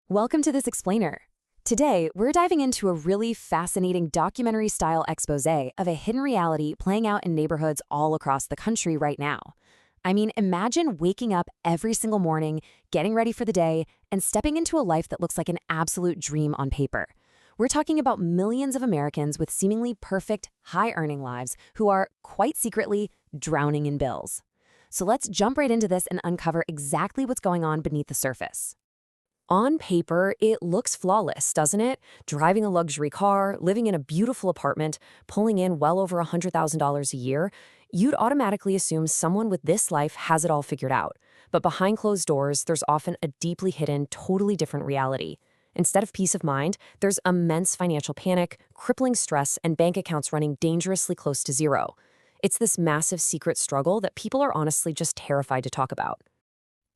Welcome to this explainer. Today, we're diving into a really fascinating documentary-style exposé of a hidden reality playing out in neighborhoods all across the country right now. I mean, imagine waking up every single morning, getting ready for the day, and stepping into a life that looks like an absolute dream on paper. We're talking about millions of Americans with seemingly perfect, high-earning lives who are, quite secretly, drowning in bills. So let's jump right into this and uncover exactly what's going on beneath the surface. On paper, it looks flawless, doesn't it? Driving a luxury car, living in a beautiful apartment, pulling in well over $100,000 a year, you'd automatically assume someone with this life has it all figured out. But behind closed doors, there's often a deeply hidden, totally different reality. Instead of peace of mind, there's immense financial panic, crippling stress, and bank accounts running dangerously close to zero. It's this massive secret struggle that people are honestly just terrified to talk about.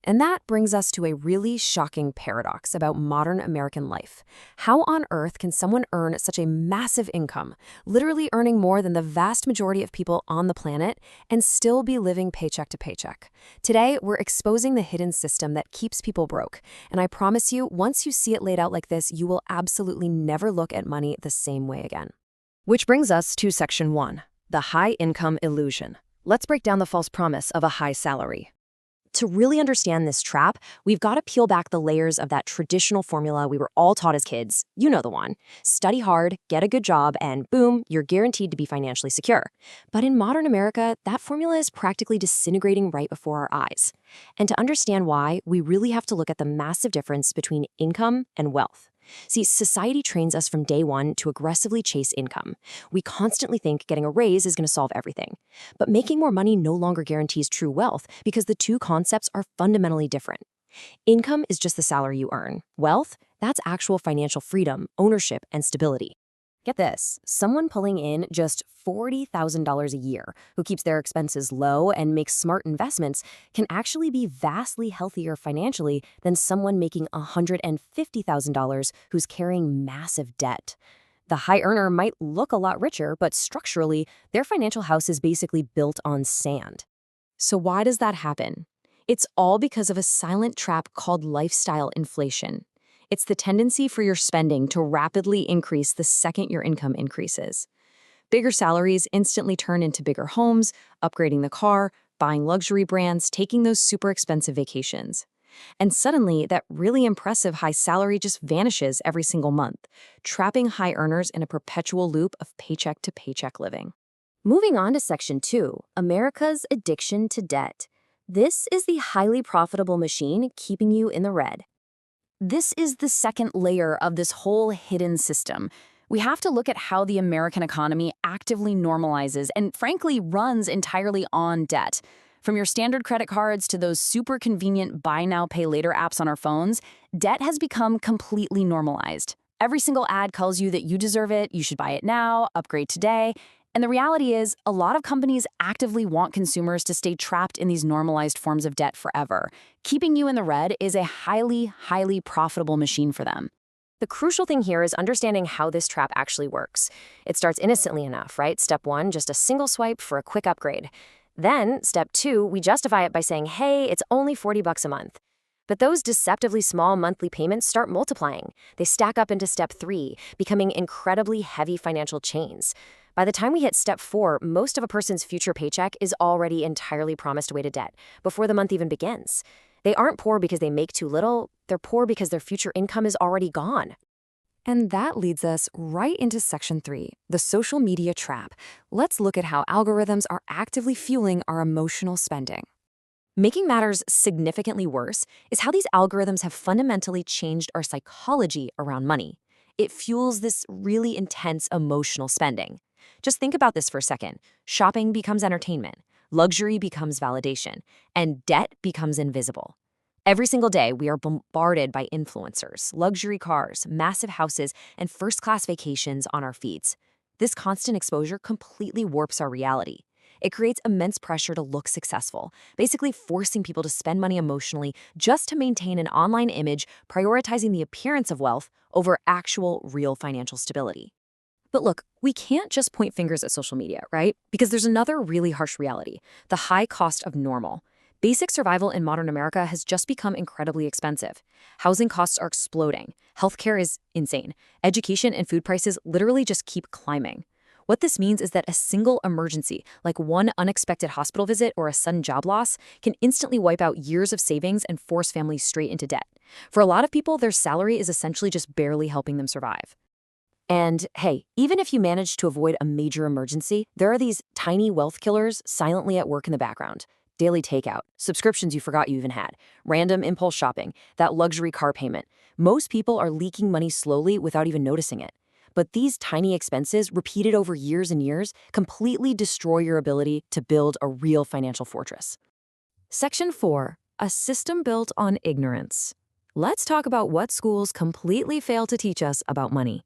And that brings us to a really shocking paradox about modern American life. How on earth can someone earn such a massive income, literally earning more than the vast majority of people on the planet, and still be living paycheck to paycheck? Today, we're exposing the hidden system that keeps people broke. And I promise you, once you see it laid out like this, you will absolutely never look at money the same way again. Which brings us to Section 1, the high income illusion. Let's break down the false promise of a high salary. To really understand this trap, we've got to peel back the layers of that traditional formula we were all taught as kids. You know the one. Study hard, get a good job, and boom, you're guaranteed to be financially secure. But in modern America, that formula is practically disintegrating right before our eyes. And to understand why, we really have to look at the massive difference between income and wealth. See, society trains us from day one to aggressively chase income. We constantly think getting a raise is going to solve everything. But making more money no longer guarantees true wealth because the two concepts are fundamentally different. Income is just the salary you earn. Wealth, that's actual financial freedom, ownership, and stability. Get this, someone pulling in just $40,000 a year, who keeps their expenses low and makes smart investments, can actually be vastly healthier financially than someone making $150,000 who's carrying massive debt. The high earner might look a lot richer, but structurally, their financial house is basically built on sand. So why does that happen? It's all because of a silent trap called lifestyle inflation. It's the tendency for your spending to rapidly increase the second your income increases. Bigger salaries instantly turn into bigger homes, upgrading the car, buying luxury brands, taking those super expensive vacations. And suddenly, that really impressive high salary just vanishes every single month, trapping high earners in a perpetual loop of paycheck to paycheck living. Moving on to Section 2, America's addiction to debt. This is the highly profitable machine keeping you in the red. This is the second layer of this whole hidden system. We have to look at how the American economy actively normalizes and, frankly, runs entirely on debt. From your standard credit cards to those super convenient buy now, pay later apps on our phones, debt has become completely normalized. Every single ad tells you that you deserve it, you should buy it now, upgrade today. And the reality is, a lot of companies actively want consumers to stay trapped in these normalized forms of debt forever. Keeping you in the red is a highly profitable machine for them. The crucial thing here is understanding how this trap actually works. It starts innocently enough, right? Step 1, just a single swipe for a quick upgrade. Then, step 2, we justify it by saying, hey, it's only $40 a month. But those deceptively small monthly payments start multiplying. They stack up into step 3, becoming incredibly heavy financial chains. By the time we hit step 4, most of a person's future paycheck is already entirely promised away to debt before the month even begins. They aren't poor because they make too little, they're poor because their future income is already gone. And that leads us right into Section 3, the social media trap. Let's look at how algorithms are actively fueling our emotional spending. Making matters significantly worse is how these algorithms have fundamentally changed our psychology around money. It fuels this really intense emotional spending. Just think about this for a second. Shopping becomes entertainment, luxury becomes validation, and debt becomes invisible. Every single day, we are bombarded by influencers, luxury cars, massive houses, and first-class vacations on our feeds. This constant exposure completely warps our reality. It creates immense pressure to look successful, basically forcing people to spend money emotionally just to maintain an online image, prioritizing the appearance of wealth over actual, real financial stability. But look, we can't just point fingers at social media, right? Because there's another really harsh reality, the high cost of normal. Basic survival in modern America has just become incredibly expensive. Housing costs are exploding. Healthcare is insane. Education and food prices literally just keep climbing. What this means is that a single emergency, like one unexpected hospital visit or a sudden job loss, can instantly wipe out years of savings and force families straight into debt. For a lot of people, their salary is essentially just barely helping them survive. And hey, even if you manage to avoid a major emergency, there are these tiny wealth killers silently at work in the background. Daily takeout, subscriptions you forgot you even had, random impulse shopping, that luxury car payment. Most people are leaking money slowly without even noticing it. But these tiny expenses, repeated over years and years, completely destroy your ability to build a real financial fortress. Section 4. A system built on ignorance. Let's talk about what schools completely fail to teach us about money.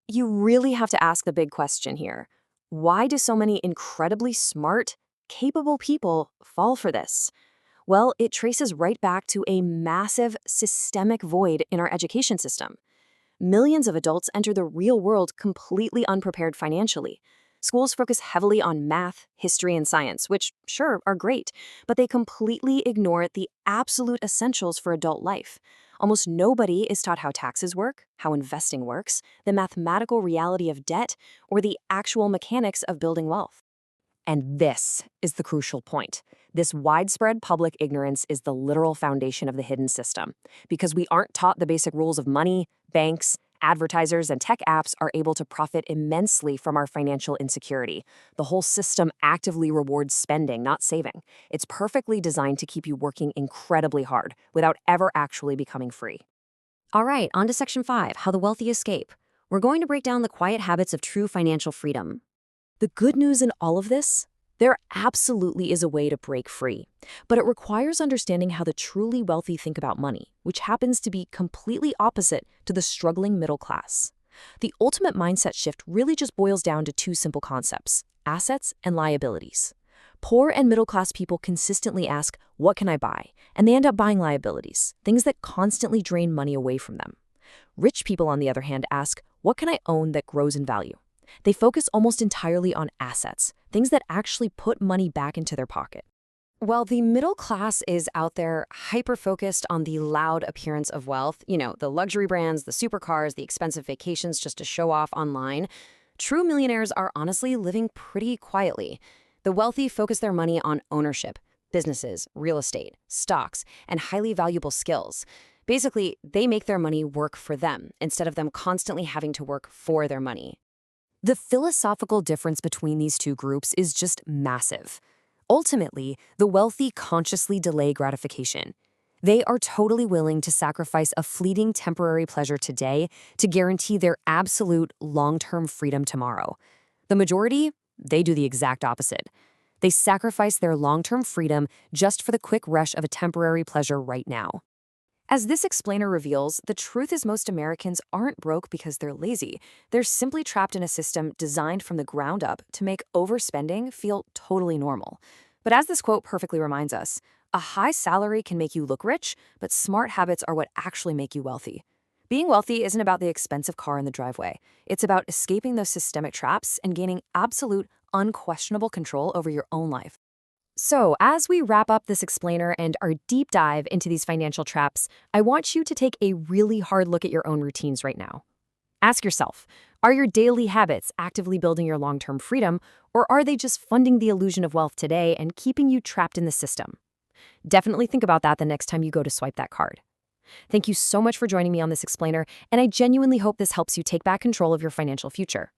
You really have to ask the big question here. Why do so many incredibly smart, capable people fall for this? Well, it traces right back to a massive systemic void in our education system. Millions of adults enter the real world completely unprepared financially. Schools focus heavily on math, history, and science, which, sure, are great, but they completely ignore the absolute essentials for adult life. Almost nobody is taught how taxes work, how investing works, the mathematical reality of debt, or the actual mechanics of building wealth. And this is the crucial point. This widespread public ignorance is the literal foundation of the hidden system. Because we aren't taught the basic rules of money, banks, advertisers, and tech apps are able to profit immensely from our financial insecurity. The whole system actively rewards spending, not saving. It's perfectly designed to keep you working incredibly hard without ever actually becoming free. All right, on to Section 5, How the Wealthy Escape. We're going to break down the quiet habits of true financial freedom. The good news in all of this? There absolutely is a way to break free, but it requires understanding how the truly wealthy think about money, which happens to be completely opposite to the struggling middle class. The ultimate mindset shift really just boils down to two simple concepts: assets and liabilities. Poor and middle class people consistently ask, "What can I buy?" And they end up buying liabilities, things that constantly drain money away from them. Rich people, on the other hand, ask, "What can I own that grows in value?" They focus almost entirely on assets, things that actually put money back into their pocket. While the middle class is out there hyper-focused on the loud appearance of wealth, the luxury brands, the supercars, the expensive vacations just to show off online, true millionaires are honestly living pretty quietly. The wealthy focus their money on ownership, businesses, real estate, stocks, and highly valuable skills. Basically, they make their money work for them instead of them constantly having to work for their money. The philosophical difference between these two groups is just massive. Ultimately, the wealthy consciously delay gratification. They are totally willing to sacrifice a fleeting temporary pleasure today to guarantee their absolute long-term freedom tomorrow. The majority, they do the exact opposite. They sacrifice their long-term freedom just for the quick rush of a temporary pleasure right now. As this explainer reveals, the truth is most Americans aren't broke because they're lazy. They're simply trapped in a system designed from the ground up to make overspending feel totally normal. But as this quote perfectly reminds us, a high salary can make you look rich, but smart habits are what actually make you wealthy. Being wealthy isn't about the expensive car in the driveway. It's about escaping those systemic traps and gaining absolute, unquestionable control over your own life. So, as we wrap up this explainer and our deep dive into these financial traps, I want you to take a really hard look at your own routines right now. Ask yourself, are your daily habits actively building your long-term freedom, or are they just funding the illusion of wealth today and keeping you trapped in the system? Definitely think about that the next time you go to swipe that card. Thank you so much for joining me on this explainer, and I genuinely hope this helps you take back control of your financial future.